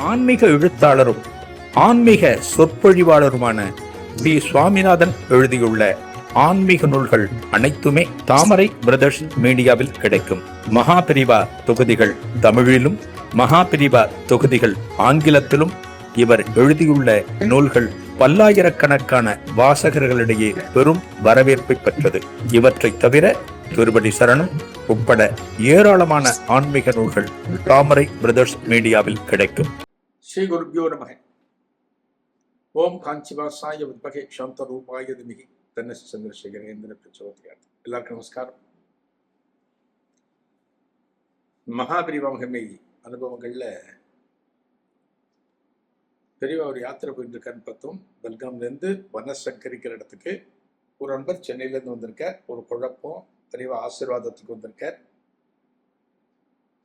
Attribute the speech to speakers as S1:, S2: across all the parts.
S1: ஆன்மீக எழுத்தாளரும் ஆன்மீக சொற்பொழிவாளருமான பி சுவாமிநாதன் எழுதியுள்ள ஆன்மீக நூல்கள் அனைத்துமே தாமரை பிரதர்ஸ் மீடியாவில் கிடைக்கும். மகாபிரிவா தொகுதிகள் தமிழிலும், மகாபிரிவா தொகுதிகள் ஆங்கிலத்திலும் இவர் எழுதியுள்ள நூல்கள் பல்லாயிரக்கணக்கான வாசகர்களிடையே பெரும் வரவேற்பை பெற்றது. இவற்றை தவிர திருப்பதி சரணம் உட்பட ஏராளமான ஆன்மீக நூல்கள் தாமரை பிரதர்ஸ் மீடியாவில் கிடைக்கும்.
S2: ஸ்ரீ குருப்யோ நமக. ஓம் காஞ்சிவாசாய வித்மகே சாந்த ரூபாய திமிகி தன்ன சந்திரசேகரேந்திர பிரச்சோதயாத். எல்லாருக்கும் நமஸ்காரம். மகாபிரிவா மகிமை அனுபவங்கள்ல பெரியவா ஒரு யாத்திரை போயிட்டு இருக்காருன்னு பார்த்தோம். பல்காம்லேருந்து வனசங்கரிக்கிற இடத்துக்கு ஒரு நண்பர் சென்னையிலேருந்து வந்திருக்கார். ஒரு குழப்பம், பெரியவா ஆசீர்வாதத்துக்கு வந்திருக்கார்.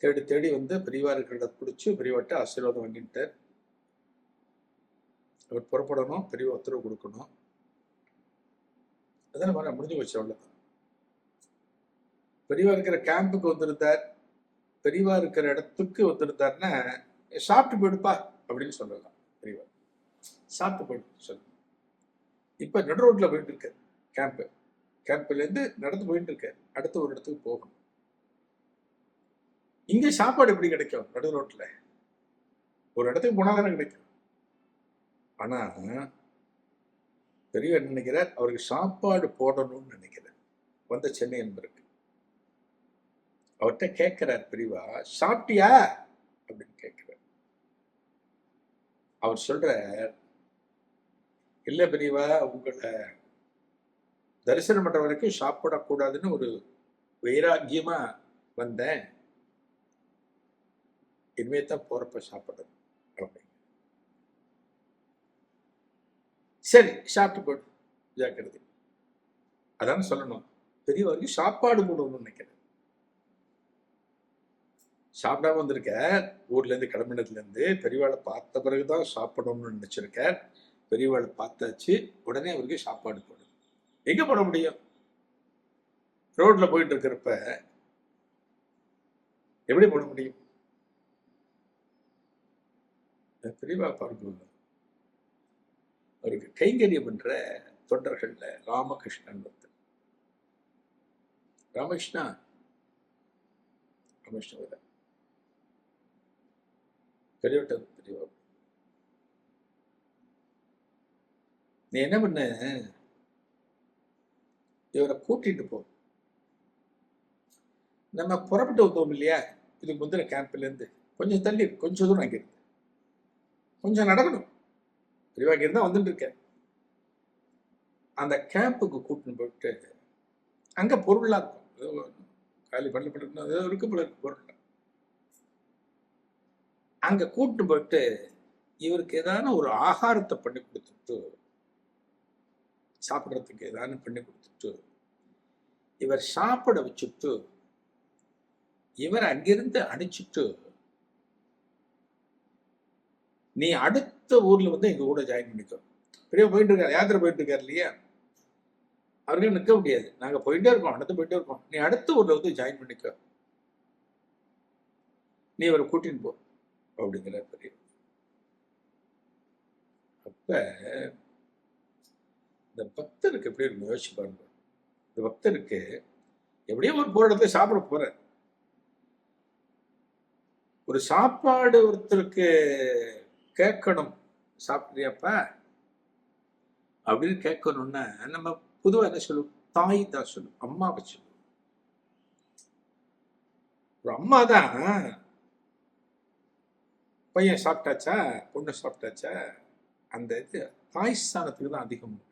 S2: தேடி தேடி வந்து பெரியவா இருக்கிற இடத்தை பிடிச்சி பெரியவாட்ட ஆசீர்வாதம் வாங்கிட்டார். அவர் புறப்படணும், பெரியவா உத்தரவு கொடுக்கணும். அதான் மாதிரி முடிஞ்சு வச்சு அவ்வளோதான். பெரியவா இருக்கிற கேம்புக்கு வந்திருந்தார், பெரியவா இருக்கிற இடத்துக்கு வந்திருந்தாருன்னா சாப்பிட்டு போயிடுப்பா அப்படின்னு சொல்லலாம். பெரியவா சாப்பிட்டு போயிட்டு சொல்லு. இப்போ நடு ரோட்டில் போயிட்டு இருக்காரு. கேம்ப்லேருந்து நடந்து போயிட்டு இருக்காரு. அடுத்த ஒரு இடத்துக்கு போகணும். இங்க சாப்பாடு எப்படி கிடைக்கும்? நடு ரோட்ல ஒரு இடத்துக்கு போனா தானே கிடைக்கும். ஆனா பெரிய என்ன நினைக்கிறார், அவருக்கு சாப்பாடு போடணும்னு நினைக்கிறார். வந்த சென்னை என்பருக்கு அவர்கிட்ட கேட்கிறார், பெரியவா சாப்பிட்டியா அப்படின்னு கேட்கிறார். அவர் சொல்ற, இல்ல பெரியவா, உங்களை தரிசனம் பண்ற வரைக்கும் சாப்பிடக்கூடாதுன்னு ஒரு வைராக்கியமா வந்தேன். இனிமே தான் போறப்ப சாப்பிடணும் அப்படின்னு. சரி சாப்பிட்டு போடு, ஜாக்கிரதை. அதான் சொல்லணும். பெரியவருக்கு சாப்பாடு போடணும்னு நினைக்கிறேன். சாப்பிடாம வந்திருக்க, ஊர்ல இருந்து கிளம்பினதுல இருந்து பெரியவாளை பார்த்த பிறகுதான் சாப்பிடணும்னு நினைச்சிருக்க. பெரியவாளை பார்த்தாச்சு, உடனே அவருக்கு சாப்பாடு போடணும். எங்க போட முடியும்? ரோட்ல போயிட்டு இருக்கிறப்ப எப்படி போட முடியும்? பெரியவா பார்க்க அவருக்கு கைங்கரியம் என்ற தொண்டர்கள்ல ராமகிருஷ்ணன் ஒருத்தர். ராமகிருஷ்ணா பெரியவட்ட பெரியவா, நீ என்ன பண்ண, இவரை கூட்டிட்டு போ. நம்ம புறப்பட்டு வந்தோம் இல்லையா, இதுக்கு முந்தின கேம்ப்ல இருந்து கொஞ்சம் தள்ளி, கொஞ்சம் தூரம் அங்கிருந்து கொஞ்சம் நடக்கணும். பெரியவா இருந்தா வந்துட்டு இருக்கேன். அந்த கேம்புக்கு கூட்டின்னு போயிட்டு அங்க பொருள்லாம் இருக்கும், காலி பண்ண இருக்கு போல இருக்கு பொருள். அங்க கூட்டின்னு போயிட்டு இவருக்கு ஏதான ஒரு ஆகாரத்தை பண்ணி கொடுத்துட்டு, சாப்பிட்றதுக்கு ஏதானு பண்ணி கொடுத்துட்டு, இவர் சாப்பிட வச்சுட்டு, இவர் அங்கிருந்து அனுப்பிச்சுட்டு, நீ அடுத்த ஊர்ல வந்து எங்க கூட ஜாயின் பண்ணிக்கோ. பெரிய போயிட்டு இருக்காரு, யாத்திரை போயிட்டு இருக்காரு இல்லையா, அவருக்கு நிற்க முடியாது. நாங்க போயிட்டே இருக்கோம், அடுத்து போயிட்டே இருக்கோம். நீ அடுத்த ஊர்ல வந்து ஜாயின் பண்ணிக்கோ, நீ அவரை கூட்டின்னு போ அப்படிங்கிற பெரிய. அப்ப இந்த பக்தருக்கு எப்படி இருக்கு யோசிச்சு பாருங்க. இந்த பக்தருக்கு எப்படியோ ஒரு போற இடத்துல சாப்பிட போற, ஒரு சாப்பாடு ஒருத்தருக்கு கேட்கணும், சாப்பிட்றியாப்பா அப்படின்னு கேட்கணும்னா நம்ம பொதுவாக என்ன சொல்லுவோம்? தாய் தான் சொல்லுவோம், அம்மாவை சொல்லுவோம். ஒரு அம்மா தான் பையன் சாப்பிட்டாச்சா, பொண்ணு சாப்பிட்டாச்சா, அந்த இது தாய் ஸ்தானத்துக்கு தான் அதிகம் உண்டு.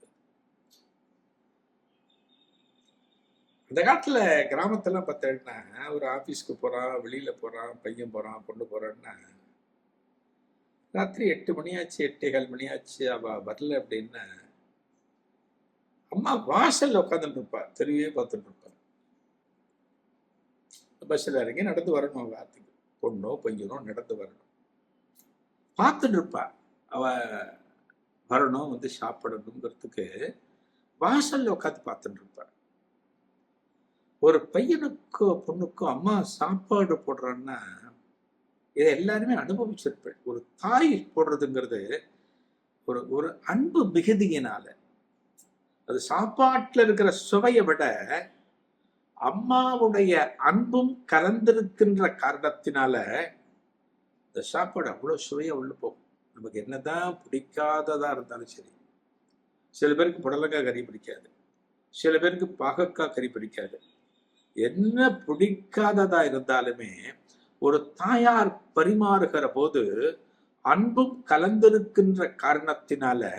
S2: அந்த காலத்துல கிராமத்தெல்லாம் பார்த்தீங்கன்னா, ஒரு ஆபீஸ்க்கு போறான், வெளியில போறான், பையன் போறான், பொண்ணு போறான்னா, ராத்திரி 8 மணி ஆச்சு, 8:15 மணி ஆச்சு, அவ வரல அப்படின்னா அம்மா வாசல்ல உட்காந்துட்டு இருப்பா, தெருவே பார்த்துட்டு இருப்பா. பஸ்ல இறங்கி நடந்து வரணும், அவ ஆத்துக்கு பொண்ணோ பையனோ நடந்து வரணும், பார்த்துட்டு இருப்பா. அவ வரணும், வந்து சாப்பிடணுங்கிறதுக்கு வாசல்ல உட்காந்து பார்த்துட்டு இருப்பா. ஒரு பையனுக்கோ பொண்ணுக்கோ அம்மா சாப்பாடு போடுறான்னா இதை எல்லாருமே அனுபவிச்சிருப்பேன். ஒரு தாய் போடுறதுங்கிறது ஒரு ஒரு அன்பு மிகுதியினால, அது சாப்பாட்டுல இருக்கிற சுவையை விட அம்மாவுடைய அன்பும் கலந்திருக்கின்ற காரணத்தினால இந்த சாப்பாடு அவ்வளவு சுவையா உள்ள போகும். நமக்கு என்னதான் பிடிக்காததா இருந்தாலும் சரி, சில பேருக்கு புடலங்காய் கறி பிடிக்காது, சில பேருக்கு பாகக்காய் கறி பிடிக்காது. என்ன பிடிக்காததா இருந்தாலுமே ஒரு தாயார் பரிமாறுகிற போது அன்பும் கலந்திருக்கின்ற காரணத்தினால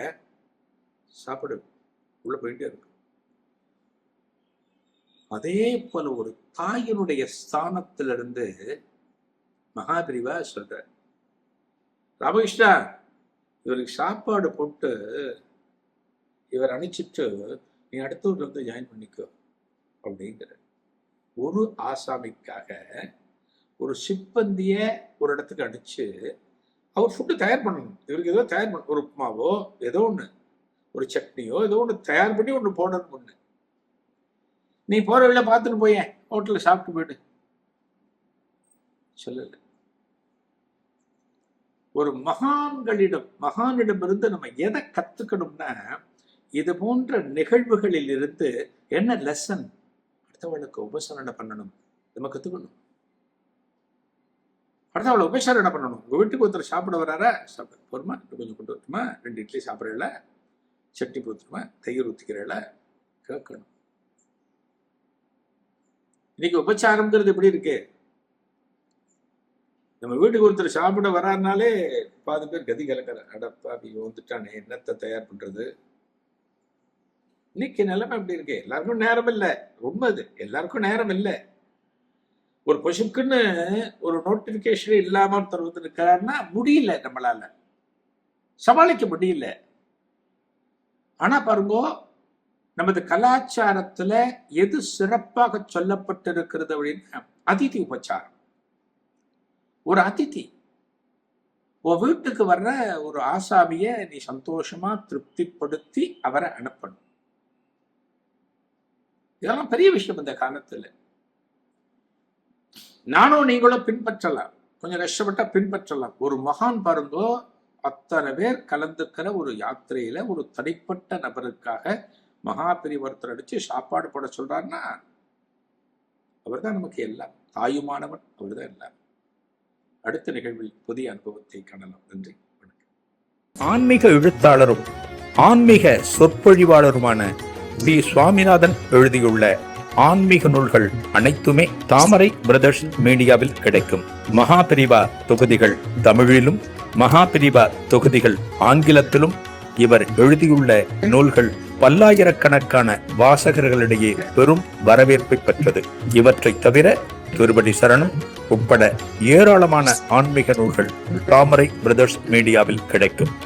S2: சாப்பாடு உள்ள போயிட்டே இருக்கும். அதே போல ஒரு தாயினுடைய ஸ்தானத்திலிருந்து மகாபிரிவா சொல்ற, ராமகிருஷ்ணா இவருக்கு சாப்பாடு போட்டு இவர் அனுப்பிச்சிட்டு நீ அடுத்த ஊர்ல வந்து ஜாயின் பண்ணிக்கோ அப்படிங்கிற. ஒரு ஆசாமிக்காக ஒரு சிப்பந்திய ஒரு இடத்துக்கு அனுப்பிச்சு அவர் ஃபுட்டு தயார் பண்ணணும். இவருக்கு ஏதோ தயார் பண்ண, ஒரு உப்புமாவோ ஏதோ ஒன்று, ஒரு சட்னியோ ஏதோ ஒன்று தயார் பண்ணி ஒன்று போடணும். ஒன்று நீ போற வழியில பார்த்துட்டு போயேன், ஹோட்டலில் சாப்பிட்டு போயிடு சொல்லல. ஒரு மகானிடம் இருந்து நம்ம எதை கத்துக்கணும்னா, இது போன்ற நிகழ்வுகளில் இருந்து என்ன லெசன், அடுத்தவளுக்கு உபசரணை பண்ணணும் நம்ம கத்துக்கணும். அடுத்தவளை உபசரணை பண்ணணும். உங்க வீட்டுக்கு ஒருத்தர் சாப்பிட வராரா, சாப்பிட போருமா, கொஞ்சம் கொண்டு வரட்டுமா, 2 இட்லி சாப்பிட்றல, சட்னி ஊற்றுமா, தயிர் ஊற்றிக்கிறல கேட்கணும். இன்னைக்கு உபச்சாரம்ங்கிறது எப்படி இருக்கு? நம்ம வீட்டுக்கு ஒருத்தர் சாப்பிட வராருனாலே பாதி பேர் கதி கலக்கிற, அடப்பா நீ வந்துட்டானே என்னத்தை தயார் பண்றது. இன்னைக்கு நிலைமை எப்படி இருக்கு? எல்லாருக்கும் நேரம் இல்லை. உண்மை அது, எல்லாருக்கும் நேரம் இல்லை. ஒரு பசுக்குன்னு ஒரு நோட்டிபிகேஷன் இல்லாம ஒருத்தர் வந்து இருக்கிறாருன்னா முடியல, நம்மளால சமாளிக்க முடியல. ஆனா பாருங்க, நமது கலாச்சாரத்துல எது சிறப்பாக சொல்லப்பட்டிருக்கிறது அப்படின்னா அதிதி உபச்சாரம். ஒரு அதிதி உன் வீட்டுக்கு வர்ற ஒரு ஆசாமிய நீ சந்தோஷமா திருப்திப்படுத்தி அவரை அனுப்பணும். இதெல்லாம் பெரிய விஷயம் இந்த காலத்துல. நானும் நீங்களும் பின்பற்றலாம், கொஞ்சம் கஷ்டப்பட்டா பின்பற்றலாம். ஒரு மகான் பாருங்கோ, அத்தனை பேர் கலந்துக்கிற ஒரு யாத்திரையில ஒரு தனிப்பட்ட நபருக்காக மகாபெரிவர்த்தர் அடிச்சு சாப்பாடு போட சொல்றாருன்னா அவர் தான் நமக்கு எல்லாம். தாயுமானவன் அவர் தான் எல்லாம். அடுத்த நிகழ்வில் புதிய அனுபவத்தை காணலாம். நன்றி, வணக்கம்.
S1: ஆன்மீக எழுத்தாளரும் ஆன்மீக சொற்பொழிவாளருமான பி. சுவாமிநாதன் எழுதியுள்ள ஆன்மீக நூல்கள் அனைத்துமே தாமரை பிரதர்ஸ் மீடியாவில் கிடைக்கும். மகாபெரிவா தொகுதிகள் தமிழிலும், மகாபெரிவா தொகுதிகள் ஆங்கிலத்திலும் இவர் எழுதியுள்ள நூல்கள் பல்லாயிரக்கணக்கான வாசகர்களிடையே பெரும் வரவேற்பை பெற்றது. இவற்றை தவிர திருப்படி சரணம் உட்பட ஏராளமான ஆன்மீக நூல்கள் தாமரை பிரதர்ஸ் மீடியாவில் கிடைக்கும்.